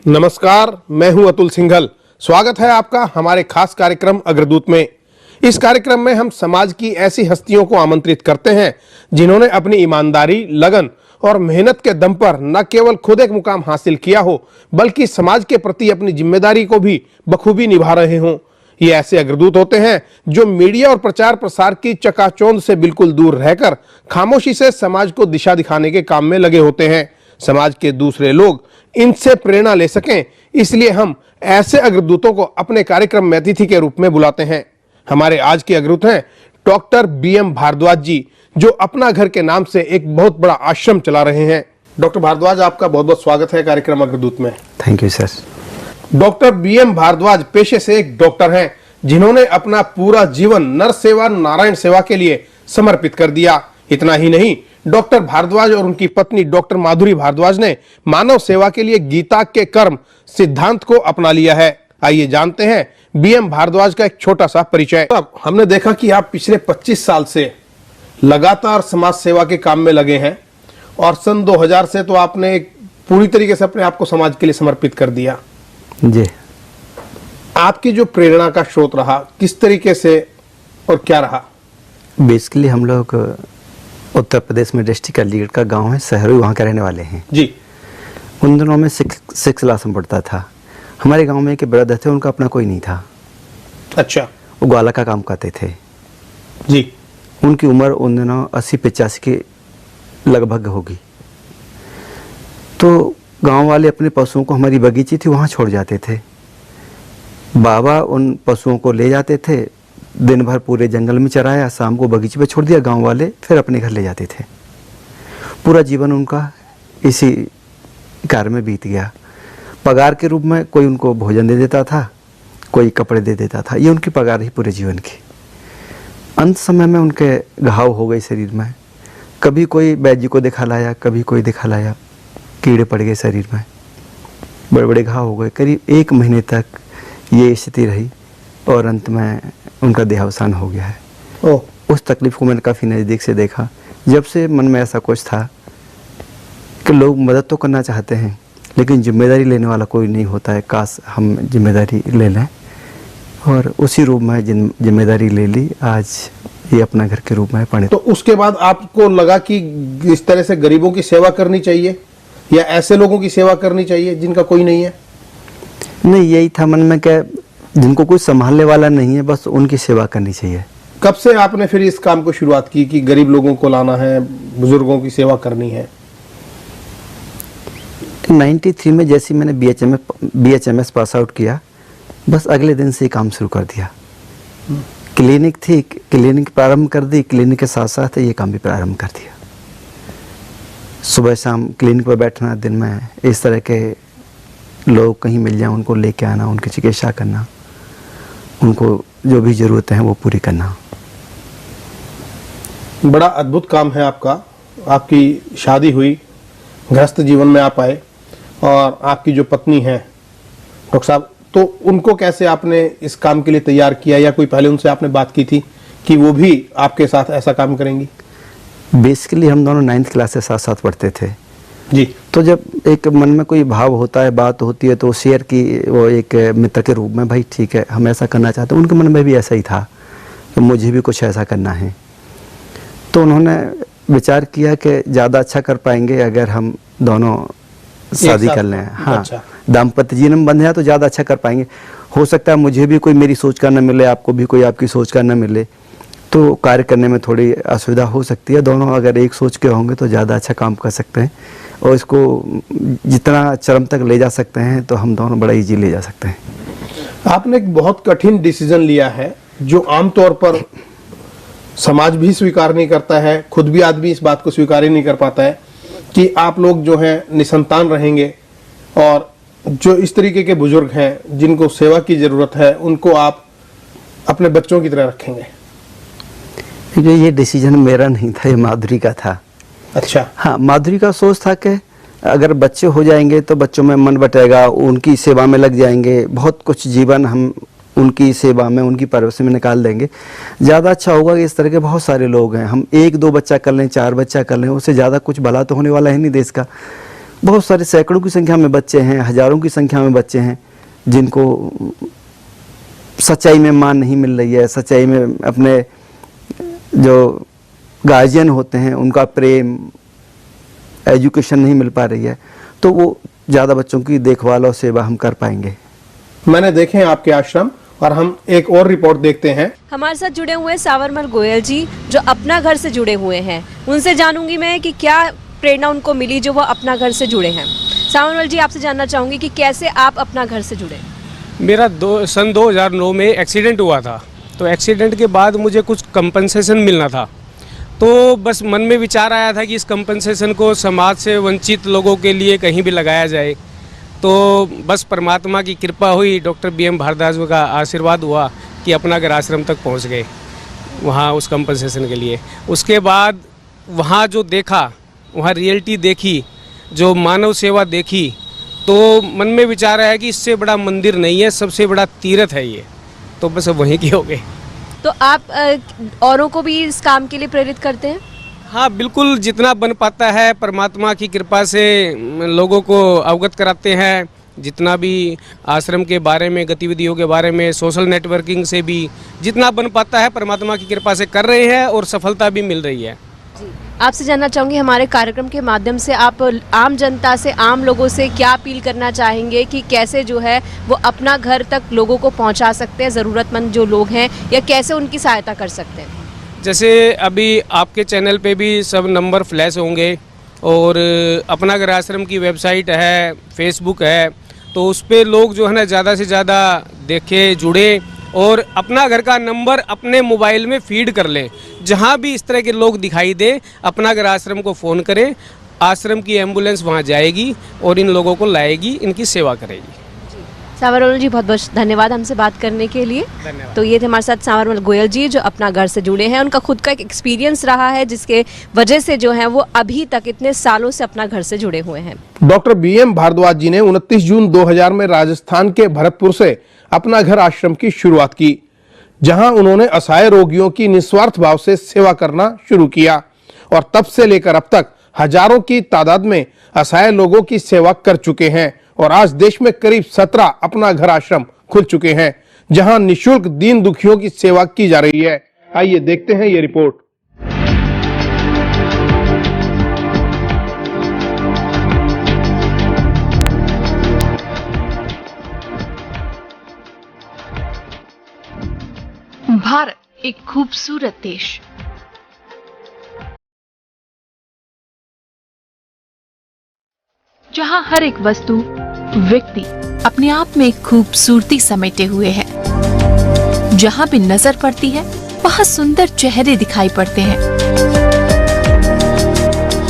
नमस्कार, मैं हूं अतुल सिंघल। स्वागत है आपका हमारे खास कार्यक्रम अग्रदूत में। इस कार्यक्रम में हम समाज की ऐसी हस्तियों को आमंत्रित करते हैं जिन्होंने अपनी ईमानदारी, लगन और मेहनत के दम पर न केवल खुद एक मुकाम हासिल किया हो, बल्कि समाज के प्रति अपनी जिम्मेदारी को भी बखूबी निभा रहे हों। ये ऐसे अग्रदूत होते हैं जो मीडिया और प्रचार प्रसार की चकाचौंध से बिल्कुल दूर रहकर खामोशी से समाज को दिशा दिखाने के काम में लगे होते हैं। समाज के दूसरे लोग इनसे प्रेरणा ले सकें, इसलिए हम ऐसे अग्रदूतों को अपने कार्यक्रम में अतिथि के रूप में बुलाते हैं। हमारे आज के अग्रदूत हैं डॉक्टर BM भारद्वाज जी, जो अपना घर के नाम से एक बहुत बड़ा आश्रम चला रहे हैं। डॉक्टर भारद्वाज, आपका बहुत बहुत स्वागत है कार्यक्रम अग्रदूत में। Thank you sir. Doctor BM Bhardwaj पेशे से एक डॉक्टर हैं जिन्होंने अपना पूरा जीवन नर सेवा, नारायण सेवा के लिए समर्पित कर दिया। इतना ही नहीं, डॉक्टर भारद्वाज और उनकी पत्नी डॉक्टर माधुरी भारद्वाज ने मानव सेवा के लिए गीता के कर्म सिद्धांत को अपना लिया है। आइए जानते हैं BM भारद्वाज का एक छोटा सा परिचय। हमने देखा कि आप पिछले 25 साल से लगातार समाज सेवा के काम में लगे हैं और सन 2000 से तो आपने पूरी तरीके से अपने आप को समाज के लिए समर्पित कर दिया जी। आपकी जो प्रेरणा का स्रोत रहा, किस तरीके से और क्या रहा? बेसिकली हम लोग उत्तर प्रदेश में डिस्ट्रिक्ट अलीगढ़ का गांव है, शहरों वहाँ के रहने वाले हैं जी। उन दिनों में सिक्स क्लास में पढ़ता था। हमारे गांव में एक ब्रदर थे, उनका अपना कोई नहीं था। अच्छा। वो ग्वाला का काम करते थे जी। उनकी उम्र उन दिनों 80-85 के लगभग होगी। तो गांव वाले अपने पशुओं को, हमारी बगीची थी वहाँ छोड़ जाते थे। बाबा उन पशुओं को ले जाते थे, दिन भर पूरे जंगल में चराया, शाम को बगीचे पे छोड़ दिया, गांव वाले फिर अपने घर ले जाते थे। पूरा जीवन उनका इसी कार्य में बीत गया। पगार के रूप में कोई उनको भोजन दे देता था, कोई कपड़े दे देता था, ये उनकी पगार ही पूरे जीवन की। अंत समय में उनके घाव हो गए शरीर में। कभी कोई वैद्य जी को दिखा लाया, कभी कोई दिखा लाया, कीड़े पड़ गए शरीर में, बड़े बड़े घाव हो गए। करीब 1 महीने तक ये स्थिति रही और अंत में उनका देहावसान हो गया है। उस तकलीफ को मैंने काफ़ी नज़दीक से देखा। जब से मन में ऐसा कुछ था कि लोग मदद तो करना चाहते हैं, लेकिन जिम्मेदारी लेने वाला कोई नहीं होता है। काश हम जिम्मेदारी ले लें, और उसी रूप में जिम्मेदारी ले ली। आज ये अपना घर के रूप में पड़े। तो उसके बाद आपको लगा कि इस तरह से गरीबों की सेवा करनी चाहिए या ऐसे लोगों की सेवा करनी चाहिए जिनका कोई नहीं है? नहीं, यही था मन में कि जिनको कोई संभालने वाला नहीं है, बस उनकी सेवा करनी चाहिए। कब से आपने फिर इस काम को शुरुआत की कि गरीब लोगों को लाना है, बुजुर्गों की सेवा करनी है? 93 में जैसे मैंने BHMS पास आउट किया, बस अगले दिन से ही काम शुरू कर दिया। क्लिनिक थी, क्लिनिक प्रारंभ कर दी, क्लिनिक के साथ साथ ये काम भी प्रारंभ कर दिया। सुबह शाम क्लिनिक पर बैठना, दिन में इस तरह के लोग कहीं मिल जाए उनको लेके आना, उनकी चिकित्सा करना, उनको जो भी ज़रूरत है वो पूरी करना। बड़ा अद्भुत काम है आपका। आपकी शादी हुई, गृहस्थ जीवन में आप आए, और आपकी जो पत्नी है डॉक्टर साहब, तो उनको कैसे आपने इस काम के लिए तैयार किया, या कोई पहले उनसे आपने बात की थी कि वो भी आपके साथ ऐसा काम करेंगी? बेसिकली हम दोनों 9th क्लास से साथ साथ पढ़ते थे जी। तो जब एक मन में कोई भाव होता है, बात होती है, तो शेयर की वो एक मित्र के रूप में, भाई ठीक है हम ऐसा करना चाहते हैं। उनके मन में भी ऐसा ही था कि मुझे भी कुछ ऐसा करना है। तो उन्होंने विचार किया कि ज़्यादा अच्छा कर पाएंगे अगर हम दोनों शादी कर लें। हाँ, अच्छा। दाम्पत्य जीवन बंध है तो ज़्यादा अच्छा कर पाएंगे। हो सकता है मुझे भी कोई मेरी सोच का न मिले, आपको भी कोई आपकी सोच का न मिले, तो कार्य करने में थोड़ी असुविधा हो सकती है। दोनों अगर एक सोच के होंगे तो ज़्यादा अच्छा काम कर सकते हैं, और इसको जितना चरम तक ले जा सकते हैं तो हम दोनों बड़ा इजी ले जा सकते हैं। आपने एक बहुत कठिन डिसीजन लिया है जो आमतौर पर समाज भी स्वीकार नहीं करता है, खुद भी आदमी इस बात को स्वीकार ही नहीं कर पाता है कि आप लोग जो हैं निसंतान रहेंगे, और जो इस तरीके के बुजुर्ग हैं जिनको सेवा की जरूरत है उनको आप अपने बच्चों की तरह रखेंगे। ये डिसीजन मेरा नहीं था, ये माधुरी का था। अच्छा। हाँ, माधुरी का सोच था कि अगर बच्चे हो जाएंगे तो बच्चों में मन बटेगा, उनकी सेवा में लग जाएंगे, बहुत कुछ जीवन हम उनकी सेवा में, उनकी परवरिश में निकाल देंगे, ज़्यादा अच्छा होगा। कि इस तरह के बहुत सारे लोग हैं, हम 1-2 बच्चा कर लें, 4 बच्चा कर लें, उससे ज़्यादा कुछ भला तो होने वाला है नहीं देश का। बहुत सारे सैकड़ों की संख्या में बच्चे हैं, हज़ारों की संख्या में बच्चे हैं जिनको सच्चाई में मान नहीं मिल रही है, सच्चाई में अपने जो गार्जियन होते हैं उनका प्रेम, एजुकेशन नहीं मिल पा रही है, तो वो ज़्यादा बच्चों की देखभाल और सेवा हम कर पाएंगे। मैंने देखे हैं आपके आश्रम, और हम एक और रिपोर्ट देखते हैं। हमारे साथ जुड़े हुए सावरमल गोयल जी, जो अपना घर से जुड़े हुए हैं। उनसे जानूंगी मैं कि क्या प्रेरणा उनको मिली जो वो अपना घर से जुड़े हैं। सावरमल जी, आपसे जानना चाहूंगी कि कैसे आप अपना घर से जुड़े। मेरा सन 2009 में एक्सीडेंट हुआ था, तो एक्सीडेंट के बाद मुझे कुछ कंपनसेशन मिलना था, तो बस मन में विचार आया था कि इस कंपनसेशन को समाज से वंचित लोगों के लिए कहीं भी लगाया जाए। तो बस परमात्मा की कृपा हुई, डॉक्टर BM भारद्वाज का आशीर्वाद हुआ कि अपना घर आश्रम तक पहुंच गए वहाँ उस कंपनसेशन के लिए। उसके बाद वहाँ जो देखा, वहाँ रियलिटी देखी, जो मानव सेवा देखी, तो मन में विचार आया कि इससे बड़ा मंदिर नहीं है, सबसे बड़ा तीर्थ है ये, तो बस वहीं के हो गए। तो आप औरों को भी इस काम के लिए प्रेरित करते हैं? हाँ बिल्कुल, जितना बन पाता है परमात्मा की कृपा से लोगों को अवगत कराते हैं, जितना भी आश्रम के बारे में, गतिविधियों के बारे में, सोशल नेटवर्किंग से भी जितना बन पाता है परमात्मा की कृपा से कर रहे हैं और सफलता भी मिल रही है। जी, आपसे जानना चाहूँगी, हमारे कार्यक्रम के माध्यम से आप आम जनता से, आम लोगों से क्या अपील करना चाहेंगे कि कैसे जो है वो अपना घर तक लोगों को पहुँचा सकते हैं, ज़रूरतमंद जो लोग हैं, या कैसे उनकी सहायता कर सकते हैं? जैसे अभी आपके चैनल पे भी सब नंबर फ्लैश होंगे, और अपना घर आश्रम की वेबसाइट है, फेसबुक है, तो उस पर लोग जो है ना ज़्यादा से ज़्यादा देखें, जुड़े, और अपना घर का नंबर अपने मोबाइल में फीड कर लें। जहाँ भी इस तरह के लोग दिखाई दे, अपना घर आश्रम को फ़ोन करें, आश्रम की एम्बुलेंस वहाँ जाएगी और इन लोगों को लाएगी, इनकी सेवा करेगी। सावरमल जी, बहुत बहुत धन्यवाद हमसे बात करने के लिए। धन्यवाद। तो ये थे हमारे साथ सावरमल गोयल जी, जो अपना घर से जुड़े हैं। उनका खुद का एक एक्सपीरियंस रहा है, जिसके वजह से जो है वो अभी तक इतने सालों से अपना घर से जुड़े हुए हैं। डॉक्टर BM भारद्वाज जी ने 29 जून 2000 में राजस्थान के भरतपुर से अपना घर आश्रम की शुरुआत की, जहां उन्होंने असहाय रोगियों की निस्वार्थ भाव से सेवा करना शुरू किया, और तब से लेकर अब तक हजारों की तादाद में असहाय लोगों की सेवा कर चुके हैं। और आज देश में करीब 17 अपना घर आश्रम खुल चुके हैं, जहां निःशुल्क दीन दुखियों की सेवा की जा रही है। आइए देखते हैं ये रिपोर्ट। भारत एक खूबसूरत देश, जहां हर एक वस्तु, व्यक्ति अपने आप में एक खूबसूरती समेटे हुए है। जहां भी नजर पड़ती है वहां सुंदर चेहरे दिखाई पड़ते हैं।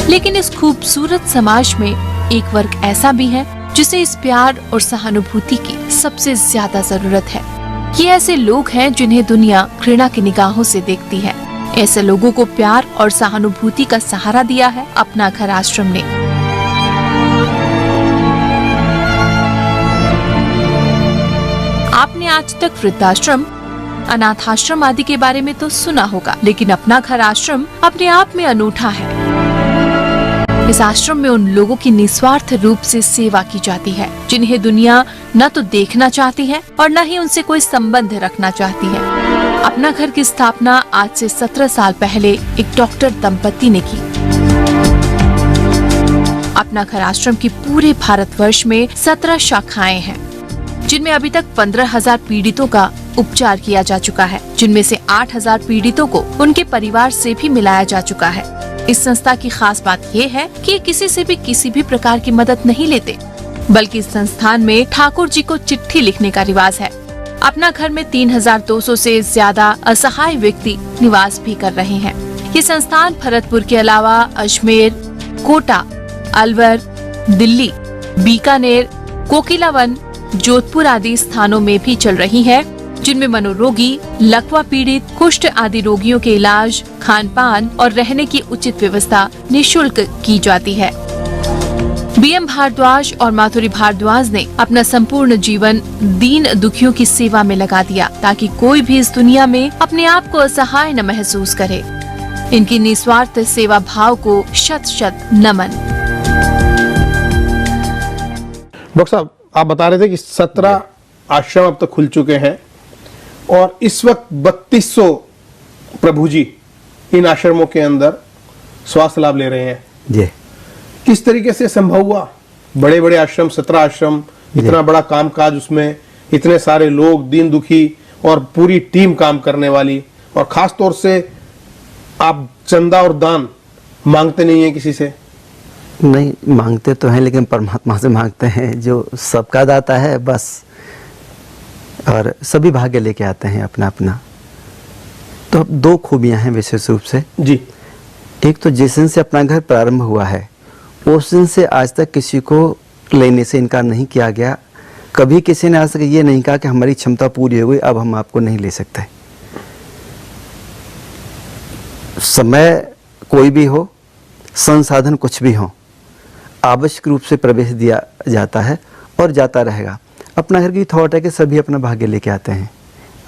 लेकिन इस खूबसूरत समाज में एक वर्ग ऐसा भी है जिसे इस प्यार और सहानुभूति की सबसे ज्यादा जरूरत है। ये ऐसे लोग हैं जिन्हें दुनिया घृणा की निगाहों से देखती है। ऐसे लोगों को प्यार और सहानुभूति का सहारा दिया है अपना घर आश्रम ने। आपने आज तक वृद्धाश्रम, अनाथाश्रम आदि के बारे में तो सुना होगा, लेकिन अपना घर आश्रम अपने आप में अनूठा है। इस आश्रम में उन लोगों की निस्वार्थ रूप से सेवा की जाती है जिन्हें दुनिया न तो देखना चाहती है और न ही उनसे कोई संबंध रखना चाहती है। अपना घर की स्थापना आज से 17 साल पहले एक डॉक्टर दंपति ने की। अपना घर आश्रम की पूरे भारतवर्ष में 17 शाखाएं हैं, जिनमें अभी तक 15,000 पीड़ितों का उपचार किया जा चुका है, जिनमें से 8,000 पीड़ितों को उनके परिवार से भी मिलाया जा चुका है। इस संस्था की खास बात ये है कि किसी से भी किसी भी प्रकार की मदद नहीं लेते, बल्कि इस संस्थान में ठाकुर जी को चिट्ठी लिखने का रिवाज है। अपना घर में 3,200 से ज्यादा असहाय व्यक्ति निवास भी कर रहे हैं। ये संस्थान भरतपुर के अलावा अजमेर, कोटा, अलवर, दिल्ली, बीकानेर, कोकिलावन, जोधपुर आदि स्थानों में भी चल रही है, जिनमें मनोरोगी, लकवा पीड़ित, कुष्ठ आदि रोगियों के इलाज, खान पान और रहने की उचित व्यवस्था निःशुल्क की जाती है। बीएम भारद्वाज और माधुरी भारद्वाज ने अपना संपूर्ण जीवन दीन दुखियों की सेवा में लगा दिया ताकि कोई भी इस दुनिया में अपने आप को असहाय न महसूस करे। इनकी निस्वार्थ सेवा भाव को शत शत नमन। डॉक्टर साहब, आप बता रहे थे कि 17 आश्रम अब तक खुल चुके हैं और इस वक्त 3200 प्रभु जी इन आश्रमों के अंदर स्वास्थ्य लाभ ले रहे हैं। जी। किस तरीके से संभव हुआ? बड़े बड़े आश्रम, 17 आश्रम, इतना बड़ा कामकाज, उसमें इतने सारे लोग, दीन दुखी और पूरी टीम काम करने वाली, और खास तौर से आप चंदा और दान मांगते नहीं है किसी से? नहीं मांगते तो हैं, लेकिन परमात्मा से मांगते हैं जो सबका दाता है बस, और सभी भाग्य लेके आते हैं अपना अपना। तो अब 2 खूबियां हैं विशेष रूप से जी। एक तो जिस दिन से अपना घर प्रारंभ हुआ है उस दिन से आज तक किसी को लेने से इनकार नहीं किया गया। कभी किसी ने आज तक ये नहीं कहा कि हमारी क्षमता पूरी हो गई, अब हम आपको नहीं ले सकते। समय कोई भी हो, संसाधन कुछ भी हो, आवश्यक रूप से प्रवेश दिया जाता है और जाता रहेगा। अपना घर की थॉट है कि सभी अपना भाग्य लेके आते हैं।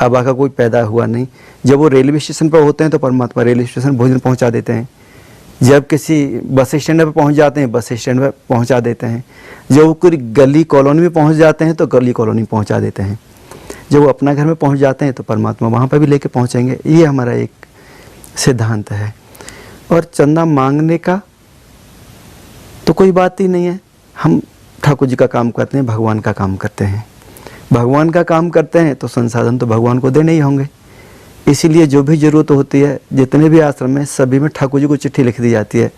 अब आका कोई पैदा हुआ नहीं। जब वो रेलवे स्टेशन पर होते हैं तो परमात्मा रेलवे स्टेशन भोजन पहुंचा देते हैं। जब किसी बस स्टैंड पर पहुंच जाते हैं, बस स्टैंड पर पहुंचा देते हैं। जब वो कोई गली कॉलोनी में पहुंच जाते हैं तो गली कॉलोनी पहुंचा देते हैं। जब वो अपना घर में पहुंच जाते हैं तो परमात्मा वहाँ पर भी लेके पहुँचेंगे। ये हमारा एक सिद्धांत है। और चंदा मांगने का तो कोई बात ही नहीं है। हम ठाकुर जी का काम करते हैं, भगवान का काम करते हैं। भगवान का काम करते हैं तो संसाधन तो भगवान को देने ही होंगे। इसीलिए जो भी जरूरत होती है, जितने भी आश्रम हैं, सभी में ठाकुर जी को चिट्ठी लिख दी जाती है।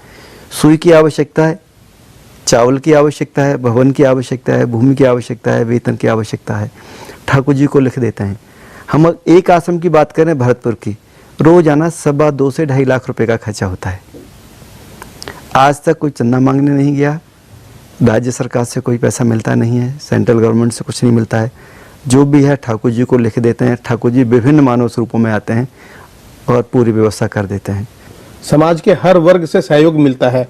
सुई की आवश्यकता है, चावल की आवश्यकता है, भवन की आवश्यकता है, भूमि की आवश्यकता है, वेतन की आवश्यकता है, ठाकुर जी को लिख देते हैं। हम एक आश्रम की बात करें भरतपुर की, रोजाना 2.25 से 2.5 लाख रुपए का खर्चा होता है। आज तक कोई चंदा मांगने नहीं गया। राज्य सरकार से कोई पैसा मिलता नहीं है, सेंट्रल गवर्नमेंट से कुछ नहीं मिलता है। जो भी है ठाकुर जी को लिख देते हैं। ठाकुर जी विभिन्न मानव स्वरूपों में आते हैं और पूरी व्यवस्था कर देते हैं। समाज के हर वर्ग से सहयोग मिलता है।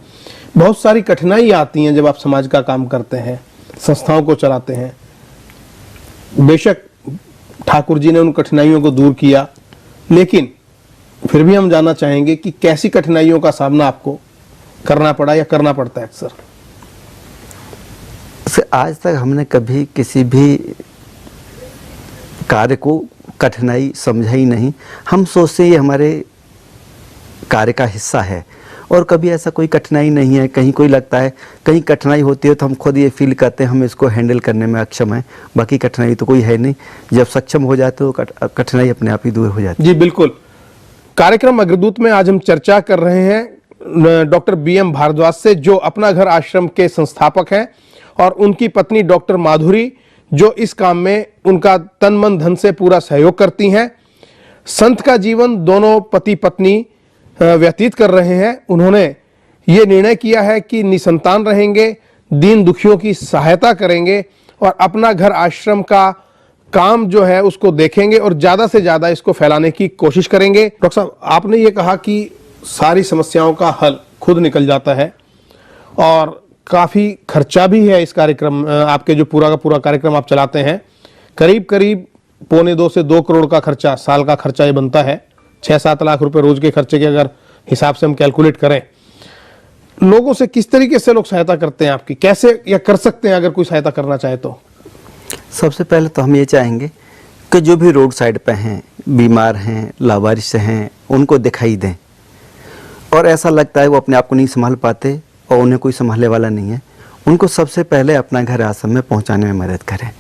बहुत सारी कठिनाई आती हैं जब आप समाज का काम करते हैं, संस्थाओं को चलाते हैं। बेशक ठाकुर जी ने उन कठिनाइयों को दूर किया, लेकिन फिर भी हम जानना चाहेंगे कि कैसी कठिनाइयों का सामना आपको करना पड़ा या करना पड़ता है अक्सर? आज तक हमने कभी किसी भी कार्य को कठिनाई समझा ही नहीं। हम सोचते हैं ये हमारे कार्य का हिस्सा है और कभी ऐसा कोई कठिनाई नहीं है। कहीं कोई लगता है, कहीं कठिनाई होती है तो हम खुद ये फील करते हैं हम इसको हैंडल करने में अक्षम हैं। बाकी कठिनाई तो कोई है नहीं। जब सक्षम हो जाते तो कठिनाई अपने आप ही दूर हो जाती है। जी बिल्कुल। कार्यक्रम अग्रदूत में आज हम चर्चा कर रहे हैं डॉक्टर बीएम भारद्वाज से, जो अपना घर आश्रम के संस्थापक हैं, और उनकी पत्नी डॉक्टर माधुरी, जो इस काम में उनका तन मन धन से पूरा सहयोग करती हैं। संत का जीवन दोनों पति पत्नी व्यतीत कर रहे हैं। उन्होंने ये निर्णय किया है कि निसंतान रहेंगे, दीन दुखियों की सहायता करेंगे और अपना घर आश्रम का काम जो है उसको देखेंगे और ज़्यादा से ज़्यादा इसको फैलाने की कोशिश करेंगे। डॉक्टर साहब, आपने ये कहा कि सारी समस्याओं का हल खुद निकल जाता है और काफ़ी खर्चा भी है इस कार्यक्रम, आपके जो पूरा का पूरा कार्यक्रम आप चलाते हैं, करीब करीब 1.25 से 2 करोड़ का खर्चा, साल का खर्चा ये बनता है। 6-7 लाख रुपए रोज के खर्चे के अगर हिसाब से हम कैलकुलेट करें। लोगों से किस तरीके से लोग सहायता करते हैं आपकी, कैसे या कर सकते हैं अगर कोई सहायता करना चाहे तो? सबसे पहले तो हम ये चाहेंगे कि जो भी रोड साइड पे हैं, बीमार हैं, लावारिस हैं, उनको दिखाई दें और ऐसा लगता है वो अपने आप को नहीं संभाल पाते और उन्हें कोई संभालने वाला नहीं है, उनको सबसे पहले अपना घर आश्रम में पहुंचाने में मदद करें।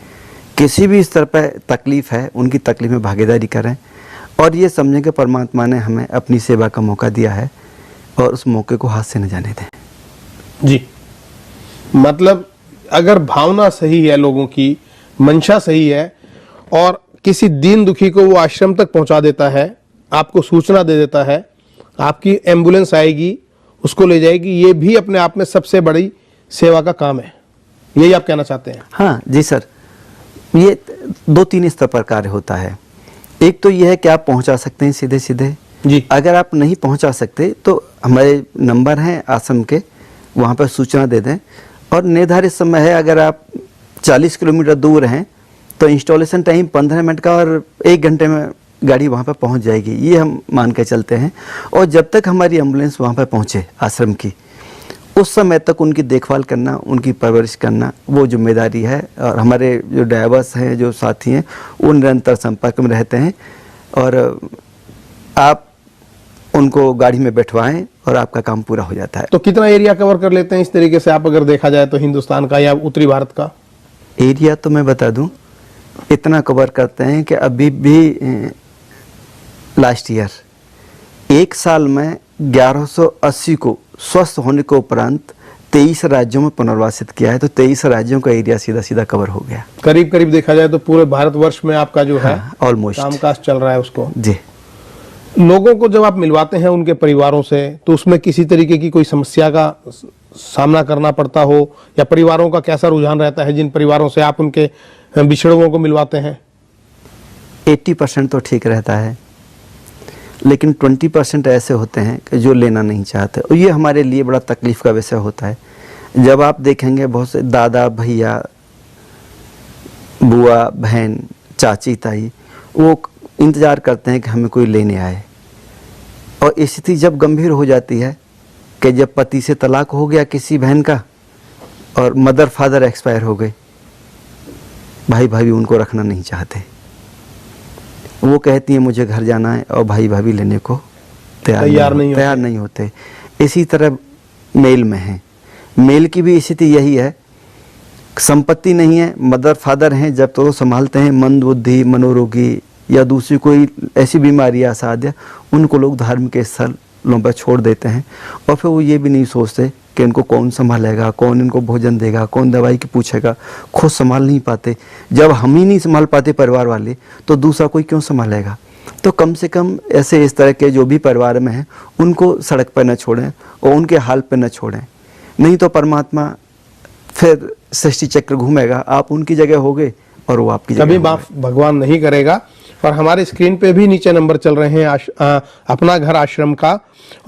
किसी भी स्तर पर तकलीफ है उनकी तकलीफ में भागीदारी करें और ये समझें कि परमात्मा ने हमें अपनी सेवा का मौका दिया है और उस मौके को हाथ से न जाने दें। जी, मतलब अगर भावना सही है, लोगों की मंशा सही है और किसी दीन दुखी को वो आश्रम तक पहुंचा देता है, आपको सूचना दे देता है, आपकी एम्बुलेंस आएगी, उसको ले जाएगी, ये भी अपने आप में सबसे बड़ी सेवा का काम है। यही आप कहना चाहते हैं? हाँ जी सर, ये 2-3 स्तर पर कार्य होता है। एक तो यह है कि आप पहुंचा सकते हैं सीधे सीधे जी। अगर आप नहीं पहुंचा सकते तो हमारे नंबर हैं आश्रम के, वहाँ पर सूचना दे दें और निर्धारित समय है, अगर आप 40 किलोमीटर दूर हैं तो इंस्टॉलेशन टाइम 15 मिनट का और 1 घंटे में गाड़ी वहाँ पर पहुँच जाएगी, ये हम मान के चलते हैं। और जब तक हमारी एम्बुलेंस वहाँ पर पहुँचे आश्रम की, उस समय तक उनकी देखभाल करना, उनकी परवरिश करना वो जिम्मेदारी है। और हमारे जो ड्राइवर्स हैं, जो साथी हैं, वो निरंतर संपर्क में रहते हैं और आप उनको गाड़ी में बैठवाएं और आपका काम पूरा हो जाता है। तो कितना एरिया कवर कर लेते हैं इस तरीके से आप, अगर देखा जाए तो, हिंदुस्तान का या उत्तरी भारत का? एरिया तो मैं बता दूं, इतना कवर करते हैं कि अभी भी लास्ट ईयर 1 साल में 1180 को स्वस्थ होने के उपरांत 23 राज्यों में पुनर्वासित किया है। तो 23 राज्यों का एरिया सीधा सीधा कवर हो गया। करीब करीब देखा जाए तो पूरे भारतवर्ष में आपका जो है ऑलमोस्ट कामकाज चल रहा है उसको। जी। लोगों को जब आप मिलवाते हैं उनके परिवारों से, तो उसमें किसी तरीके की कोई समस्या का सामना करना पड़ता हो, या परिवारों का कैसा रुझान रहता है जिन परिवारों से आप उनके बिछड़ों को मिलवाते हैं? 80% तो ठीक रहता है, लेकिन 20% ऐसे होते हैं कि जो लेना नहीं चाहते, और ये हमारे लिए बड़ा तकलीफ का विषय होता है। जब आप देखेंगे बहुत से दादा, भैया, बुआ, बहन, चाची, ताई, वो इंतज़ार करते हैं कि हमें कोई लेने आए। और स्थिति जब गंभीर हो जाती है कि जब पति से तलाक हो गया किसी बहन का और मदर फादर एक्सपायर हो गए, भाई भाभी उनको रखना नहीं चाहते। वो कहती हैं मुझे घर जाना है, और भाई भाभी लेने को तैयार नहीं होते। इसी तरह मेल में है, मेल की भी स्थिति यही है। संपत्ति नहीं है, मदर फादर हैं, जब तो संभालते हैं, मंद बुद्धि, मनोरोगी या दूसरी कोई ऐसी बीमारी असाध्य, उनको लोग धार्मिक स्थलों पर छोड़ देते हैं। और फिर वो ये भी नहीं सोचते कि इनको कौन संभालेगा, कौन इनको भोजन देगा, कौन दवाई की पूछेगा। खुद संभाल नहीं पाते। जब हम ही नहीं संभाल पाते परिवार वाले, तो दूसरा कोई क्यों संभालेगा? तो कम से कम ऐसे इस तरह के जो भी परिवार में हैं, उनको सड़क पर न छोड़ें और उनके हाल पर न छोड़ें। नहीं तो परमात्मा फिर सृष्टि चक्र घूमेगा, आप उनकी जगह होगे और वो आपकी जगह कभी माफ भगवान नहीं करेगा। और हमारे स्क्रीन पे भी नीचे नंबर चल रहे हैं अपना घर आश्रम का,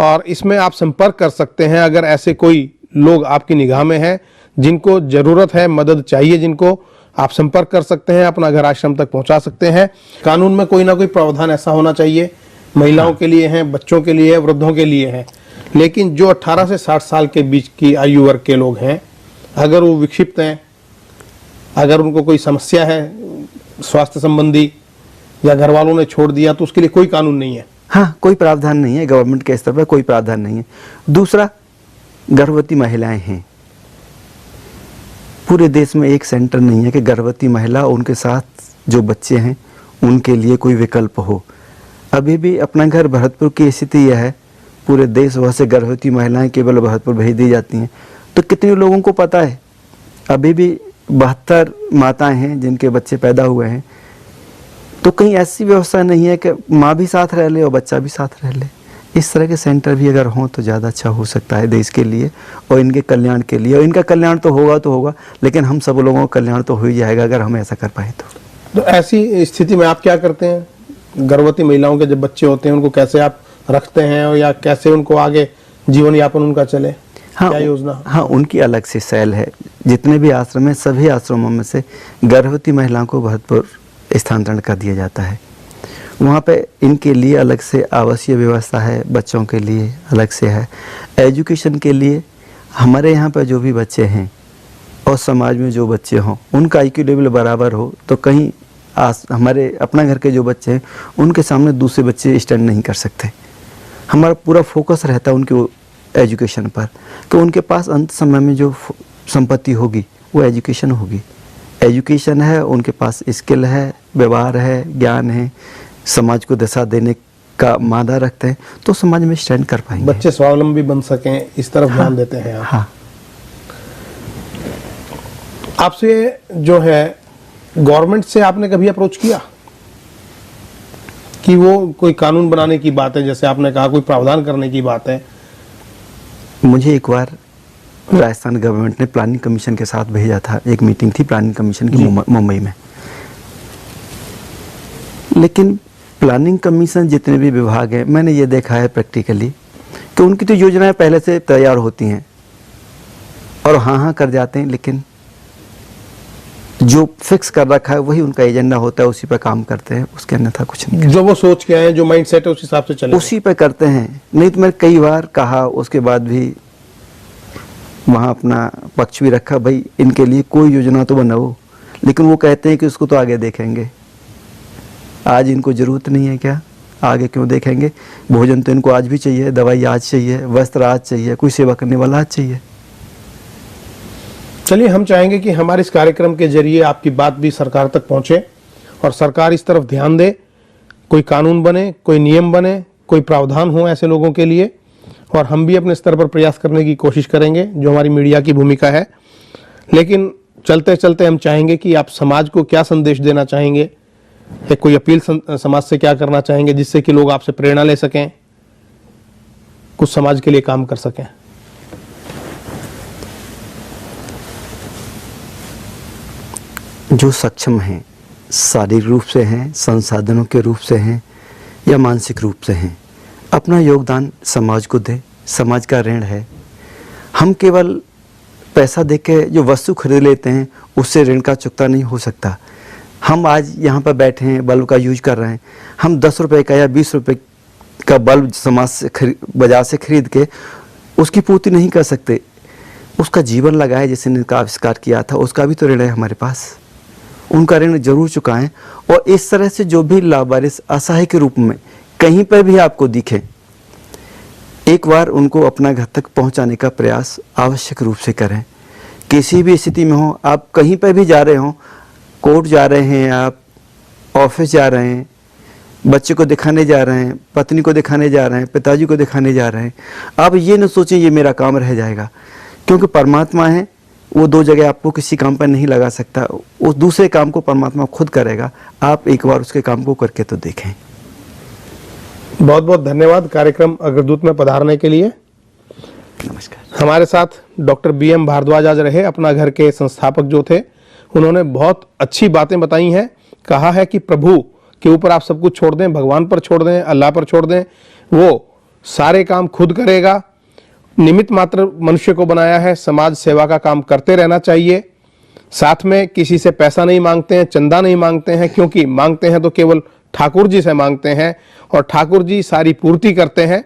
और इसमें आप संपर्क कर सकते हैं अगर ऐसे कोई लोग आपकी निगाह में हैं जिनको जरूरत है, मदद चाहिए, जिनको आप संपर्क कर सकते हैं, अपना घर आश्रम तक पहुंचा सकते हैं। कानून में कोई ना कोई प्रावधान ऐसा होना चाहिए, महिलाओं के लिए है, बच्चों के लिए है, वृद्धों के लिए है। लेकिन जो 18 से 60 साल के बीच की आयु वर्ग के लोग हैं, अगर वो विक्षिप्त हैं, अगर उनको कोई समस्या है स्वास्थ्य संबंधी, या घर वालों ने छोड़ दिया, तो उसके लिए कोई कानून नहीं है। हाँ, कोई प्रावधान नहीं है, गवर्नमेंट के स्तर पर कोई प्रावधान नहीं है। दूसरा, गर्भवती महिलाएं हैं। पूरे देश में एक सेंटर नहीं है कि गर्भवती महिला और उनके साथ जो बच्चे हैं उनके लिए कोई विकल्प हो। अभी भी अपना घर भरतपुर की स्थिति यह है, पूरे देश भर से गर्भवती महिलाएं केवल भरतपुर भेज दी जाती हैं। तो कितने लोगों को पता है, अभी भी 72 माताएं हैं जिनके बच्चे पैदा हुए हैं। तो कहीं ऐसी व्यवस्था नहीं है कि माँ भी साथ रह ले और बच्चा भी साथ रह ले। इस तरह के सेंटर भी अगर हों तो ज़्यादा अच्छा हो सकता है देश के लिए और इनके कल्याण के लिए। और इनका कल्याण तो होगा, लेकिन हम सब लोगों का कल्याण तो हो ही जाएगा अगर हम ऐसा कर पाए तो ऐसी स्थिति में आप क्या करते हैं? गर्भवती महिलाओं के जब बच्चे होते हैं, उनको कैसे आप रखते हैं, या कैसे उनको आगे जीवन यापन उनका चले? हाँ, क्या योजना? हाँ, उनकी अलग से सेल है। जितने भी आश्रम है, सभी आश्रमों में से गर्भवती महिलाओं को भरतपुर स्थानांतरण कर दिया जाता है। वहाँ पे इनके लिए अलग से आवासीय व्यवस्था है, बच्चों के लिए अलग से है। एजुकेशन के लिए हमारे यहाँ पर जो भी बच्चे हैं और समाज में जो बच्चे हों, उनका IQ लेवल बराबर हो, तो कहीं हमारे अपना घर के जो बच्चे हैं उनके सामने दूसरे बच्चे स्टैंड नहीं कर सकते। हमारा पूरा फोकस रहता है उनके एजुकेशन पर, कि उनके पास अंत समय में जो संपत्ति होगी वो एजुकेशन होगी। एजुकेशन है, उनके पास स्किल है, व्यवहार है, ज्ञान है, समाज को दिशा देने का मादा रखते हैं, तो समाज में स्टैंड कर पाएंगे। बच्चे स्वावलंबी बन सकें, इस तरफ ध्यान देते हैं आप। हाँ। आपसे जो है गवर्नमेंट से आपने कभी अप्रोच किया कि वो कोई कानून बनाने की बात है, जैसे आपने कहा कोई प्रावधान करने की बात है? मुझे एक बार राजस्थान गवर्नमेंट ने प्लानिंग कमीशन के साथ भेजा था, एक मीटिंग थी प्लानिंग कमीशन की मुंबई में। लेकिन प्लानिंग कमीशन जितने भी विभाग हैं, मैंने ये देखा है प्रैक्टिकली कि उनकी तो योजनाएं पहले से तैयार होती हैं और हाँ हाँ कर जाते हैं, लेकिन जो फिक्स कर रखा है वही उनका एजेंडा होता है, उसी पर काम करते हैं, उसके अन्यथा कुछ नहीं। जो वो सोच के आए, जो माइंड सेट है उस हिसाब से चले, उसी पे करते हैं। नहीं तो मैंने कई बार कहा, उसके बाद भी वहाँ अपना पक्ष भी रखा, भाई इनके लिए कोई योजना तो बनाओ, लेकिन वो कहते हैं कि उसको तो आगे देखेंगे। आज इनको जरूरत नहीं है क्या, आगे क्यों देखेंगे? भोजन तो इनको आज भी चाहिए, दवाई आज चाहिए, वस्त्र आज चाहिए, कोई सेवा करने वाला आज चाहिए। चलिए, हम चाहेंगे कि हमारे इस कार्यक्रम के जरिए आपकी बात भी सरकार तक पहुंचे और सरकार इस तरफ ध्यान दे, कोई कानून बने, कोई नियम बने, कोई प्रावधान हो ऐसे लोगों के लिए, और हम भी अपने स्तर पर प्रयास करने की कोशिश करेंगे, जो हमारी मीडिया की भूमिका है। लेकिन चलते चलते हम चाहेंगे कि आप समाज को क्या संदेश देना चाहेंगे, या कोई अपील समाज से क्या करना चाहेंगे जिससे कि लोग आपसे प्रेरणा ले सकें, कुछ समाज के लिए काम कर सकें? जो सक्षम हैं, शारीरिक रूप से हैं, संसाधनों के रूप से हैं या मानसिक रूप से हैं, अपना योगदान समाज को दे। समाज का ऋण है। हम केवल पैसा दे के जो वस्तु खरीद लेते हैं उससे ऋण का चुकता नहीं हो सकता। हम आज यहाँ पर बैठे हैं, बल्ब का यूज कर रहे हैं, हम 10 रुपए का या 20 रुपए का बल्ब समाज से बाजार से खरीद के उसकी पूर्ति नहीं कर सकते। उसका जीवन लगा है, जिसने इनका आविष्कार किया था, उसका भी तो ऋण है हमारे पास, उनका ऋण जरूर चुकाएं। और इस तरह से जो भी लावारिस असहाय के रूप में कहीं पर भी आपको दिखे, एक बार उनको अपना घर तक पहुंचाने का प्रयास आवश्यक रूप से करें। किसी भी स्थिति में हो, आप कहीं पर भी जा रहे हो, कोर्ट जा रहे हैं, आप ऑफिस जा रहे हैं, बच्चे को दिखाने जा रहे हैं, पत्नी को दिखाने जा रहे हैं, पिताजी को दिखाने जा रहे हैं, आप ये न सोचें ये मेरा काम रह जाएगा, क्योंकि परमात्मा है, वो दो जगह आपको किसी काम पर नहीं लगा सकता। उस दूसरे काम को परमात्मा खुद करेगा। आप एक बार उसके काम को करके तो देखें। बहुत बहुत धन्यवाद कार्यक्रम अग्रदूत में पधारने के लिए। नमस्कार। हमारे साथ डॉक्टर BM भारद्वाज आज रहे, अपना घर के संस्थापक जो थे। उन्होंने बहुत अच्छी बातें बताई हैं। कहा है कि प्रभु के ऊपर आप सब कुछ छोड़ दें, भगवान पर छोड़ दें, अल्लाह पर छोड़ दें, वो सारे काम खुद करेगा। निमित्त मात्र मनुष्य को बनाया है, समाज सेवा का काम करते रहना चाहिए। साथ में किसी से पैसा नहीं मांगते हैं, चंदा नहीं मांगते हैं, क्योंकि मांगते हैं तो केवल ठाकुर जी से मांगते हैं और ठाकुर जी सारी पूर्ति करते हैं।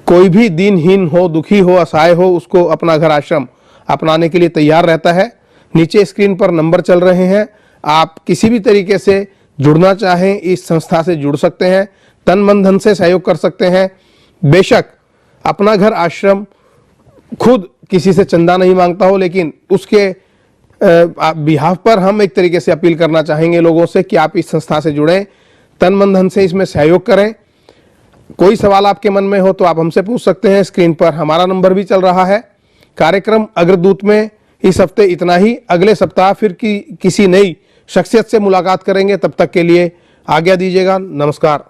कोई भी दीनहीन हो, दुखी हो, असहाय हो, उसको अपना घर आश्रम अपनाने के लिए तैयार रहता है। नीचे स्क्रीन पर नंबर चल रहे हैं, आप किसी भी तरीके से जुड़ना चाहें इस संस्था से जुड़ सकते हैं, तन मन धन से सहयोग कर सकते हैं। बेशक अपना घर आश्रम खुद किसी से चंदा नहीं मांगता हो, लेकिन उसके बिहाफ पर हम एक तरीके से अपील करना चाहेंगे लोगों से कि आप इस संस्था से जुड़ें, तन मन धन से इसमें सहयोग करें। कोई सवाल आपके मन में हो तो आप हमसे पूछ सकते हैं। स्क्रीन पर हमारा नंबर भी चल रहा है। कार्यक्रम अग्रदूत में इस हफ्ते इतना ही। अगले सप्ताह फिर किसी नई शख्सियत से मुलाकात करेंगे। तब तक के लिए आज्ञा दीजिएगा। नमस्कार।